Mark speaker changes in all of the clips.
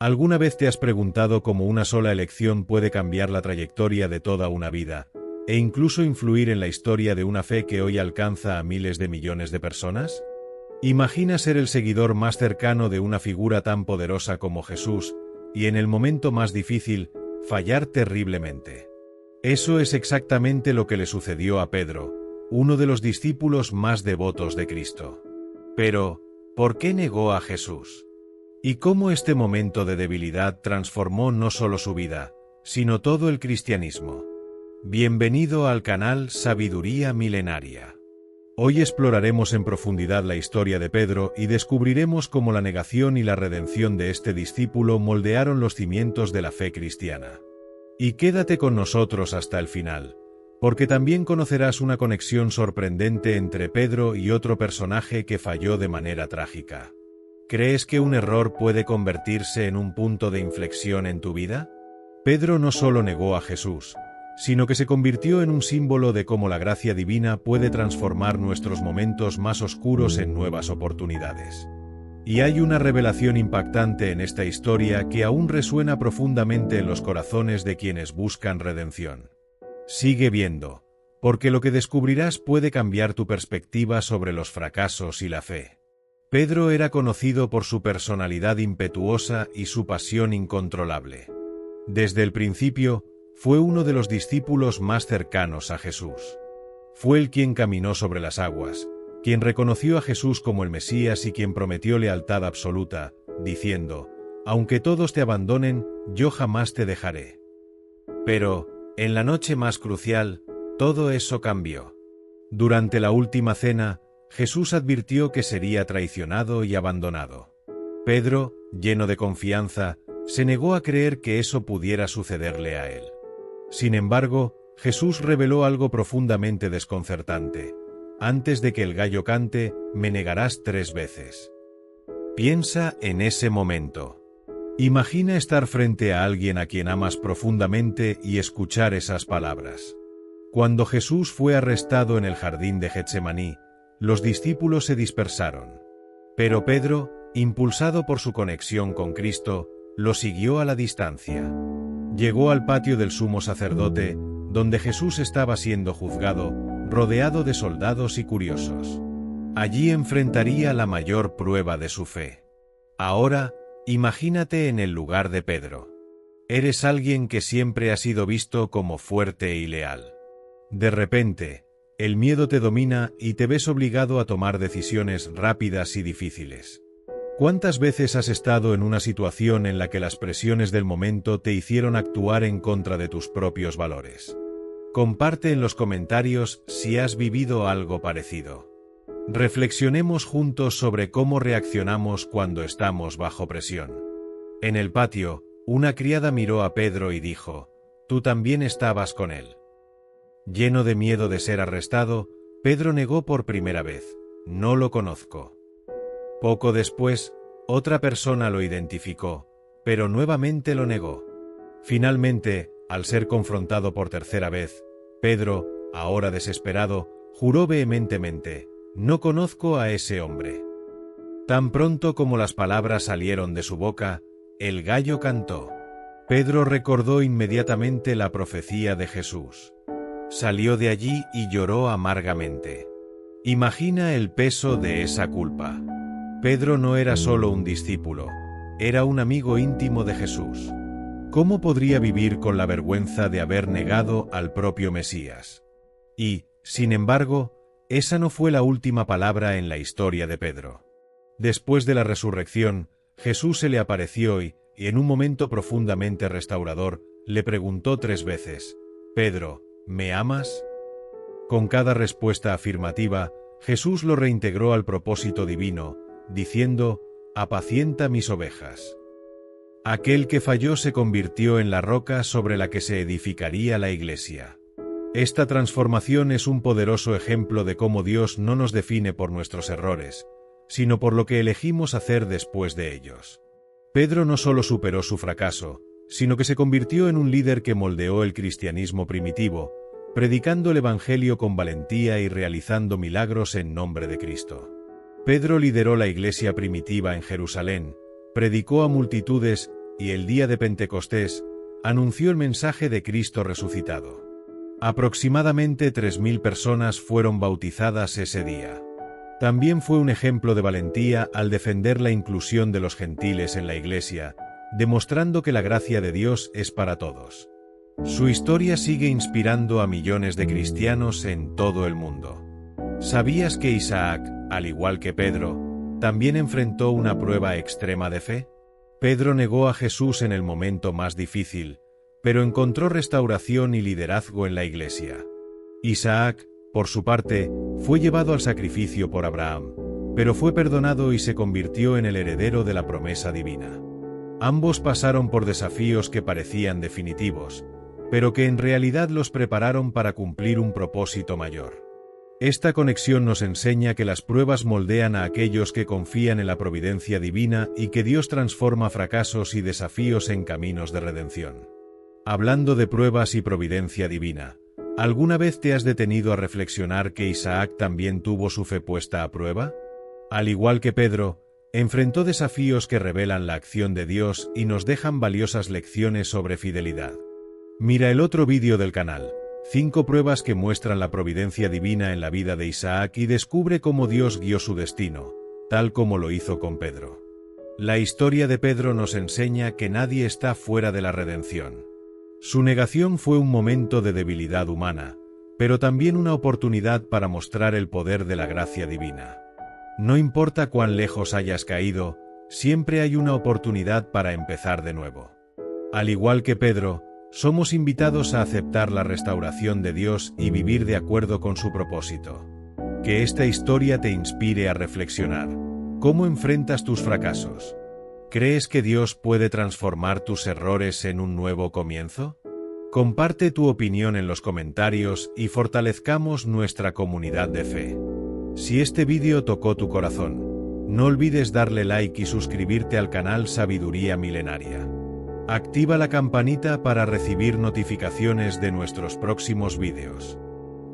Speaker 1: ¿Alguna vez te has preguntado cómo una sola elección puede cambiar la trayectoria de toda una vida, e incluso influir en la historia de una fe que hoy alcanza a miles de millones de personas? Imagina ser el seguidor más cercano de una figura tan poderosa como Jesús, y en el momento más difícil, fallar terriblemente. Eso es exactamente lo que le sucedió a Pedro, uno de los discípulos más devotos de Cristo. Pero, ¿por qué negó a Jesús? ¿Y cómo este momento de debilidad transformó no solo su vida, sino todo el cristianismo? Bienvenido al canal Sabiduría Milenaria. Hoy exploraremos en profundidad la historia de Pedro y descubriremos cómo la negación y la redención de este discípulo moldearon los cimientos de la fe cristiana. Y quédate con nosotros hasta el final, porque también conocerás una conexión sorprendente entre Pedro y otro personaje que falló de manera trágica. ¿Crees que un error puede convertirse en un punto de inflexión en tu vida? Pedro no solo negó a Jesús, sino que se convirtió en un símbolo de cómo la gracia divina puede transformar nuestros momentos más oscuros en nuevas oportunidades. Y hay una revelación impactante en esta historia que aún resuena profundamente en los corazones de quienes buscan redención. Sigue viendo, porque lo que descubrirás puede cambiar tu perspectiva sobre los fracasos y la fe. Pedro era conocido por su personalidad impetuosa y su pasión incontrolable. Desde el principio, fue uno de los discípulos más cercanos a Jesús. Fue el quien caminó sobre las aguas, quien reconoció a Jesús como el Mesías y quien prometió lealtad absoluta, diciendo, «Aunque todos te abandonen, yo jamás te dejaré». Pero, en la noche más crucial, todo eso cambió. Durante la última cena, Jesús advirtió que sería traicionado y abandonado. Pedro, lleno de confianza, se negó a creer que eso pudiera sucederle a él. Sin embargo, Jesús reveló algo profundamente desconcertante. Antes de que el gallo cante, me negarás 3 veces. Piensa en ese momento. Imagina estar frente a alguien a quien amas profundamente y escuchar esas palabras. Cuando Jesús fue arrestado en el jardín de Getsemaní, los discípulos se dispersaron. Pero Pedro, impulsado por su conexión con Cristo, lo siguió a la distancia. Llegó al patio del sumo sacerdote, donde Jesús estaba siendo juzgado, rodeado de soldados y curiosos. Allí enfrentaría la mayor prueba de su fe. Ahora, imagínate en el lugar de Pedro. Eres alguien que siempre ha sido visto como fuerte y leal. De repente, el miedo te domina y te ves obligado a tomar decisiones rápidas y difíciles. ¿Cuántas veces has estado en una situación en la que las presiones del momento te hicieron actuar en contra de tus propios valores? Comparte en los comentarios si has vivido algo parecido. Reflexionemos juntos sobre cómo reaccionamos cuando estamos bajo presión. En el patio, una criada miró a Pedro y dijo, «Tú también estabas con él». Lleno de miedo de ser arrestado, Pedro negó por primera vez, «No lo conozco». Poco después, otra persona lo identificó, pero nuevamente lo negó. Finalmente, al ser confrontado por tercera vez, Pedro, ahora desesperado, juró vehementemente, «No conozco a ese hombre». Tan pronto como las palabras salieron de su boca, el gallo cantó. Pedro recordó inmediatamente la profecía de Jesús. Salió de allí y lloró amargamente. Imagina el peso de esa culpa. Pedro no era solo un discípulo, era un amigo íntimo de Jesús. ¿Cómo podría vivir con la vergüenza de haber negado al propio Mesías? Y, sin embargo, esa no fue la última palabra en la historia de Pedro. Después de la resurrección, Jesús se le apareció y, en un momento profundamente restaurador, le preguntó 3 veces, «Pedro, ¿me amas?». Con cada respuesta afirmativa, Jesús lo reintegró al propósito divino, diciendo, «Apacienta mis ovejas». Aquel que falló se convirtió en la roca sobre la que se edificaría la iglesia. Esta transformación es un poderoso ejemplo de cómo Dios no nos define por nuestros errores, sino por lo que elegimos hacer después de ellos. Pedro no solo superó su fracaso, sino que se convirtió en un líder que moldeó el cristianismo primitivo, predicando el Evangelio con valentía y realizando milagros en nombre de Cristo. Pedro lideró la iglesia primitiva en Jerusalén, predicó a multitudes y el día de Pentecostés, anunció el mensaje de Cristo resucitado. Aproximadamente 3.000 personas fueron bautizadas ese día. También fue un ejemplo de valentía al defender la inclusión de los gentiles en la Iglesia, demostrando que la gracia de Dios es para todos. Su historia sigue inspirando a millones de cristianos en todo el mundo. ¿Sabías que Isaac, al igual que Pedro, también enfrentó una prueba extrema de fe? Pedro negó a Jesús en el momento más difícil, pero encontró restauración y liderazgo en la Iglesia. Isaac, por su parte, fue llevado al sacrificio por Abraham, pero fue perdonado y se convirtió en el heredero de la promesa divina. Ambos pasaron por desafíos que parecían definitivos, pero que en realidad los prepararon para cumplir un propósito mayor. Esta conexión nos enseña que las pruebas moldean a aquellos que confían en la providencia divina y que Dios transforma fracasos y desafíos en caminos de redención. Hablando de pruebas y providencia divina, ¿alguna vez te has detenido a reflexionar que Isaac también tuvo su fe puesta a prueba? Al igual que Pedro, enfrentó desafíos que revelan la acción de Dios y nos dejan valiosas lecciones sobre fidelidad. Mira el otro vídeo del canal, 5 pruebas que muestran la providencia divina en la vida de Isaac, y descubre cómo Dios guió su destino, tal como lo hizo con Pedro. La historia de Pedro nos enseña que nadie está fuera de la redención. Su negación fue un momento de debilidad humana, pero también una oportunidad para mostrar el poder de la gracia divina. No importa cuán lejos hayas caído, siempre hay una oportunidad para empezar de nuevo. Al igual que Pedro, somos invitados a aceptar la restauración de Dios y vivir de acuerdo con su propósito. Que esta historia te inspire a reflexionar. ¿Cómo enfrentas tus fracasos? ¿Crees que Dios puede transformar tus errores en un nuevo comienzo? Comparte tu opinión en los comentarios y fortalezcamos nuestra comunidad de fe. Si este vídeo tocó tu corazón, no olvides darle like y suscribirte al canal Sabiduría Milenaria. Activa la campanita para recibir notificaciones de nuestros próximos vídeos.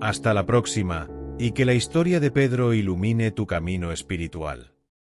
Speaker 1: Hasta la próxima, y que la historia de Pedro ilumine tu camino espiritual.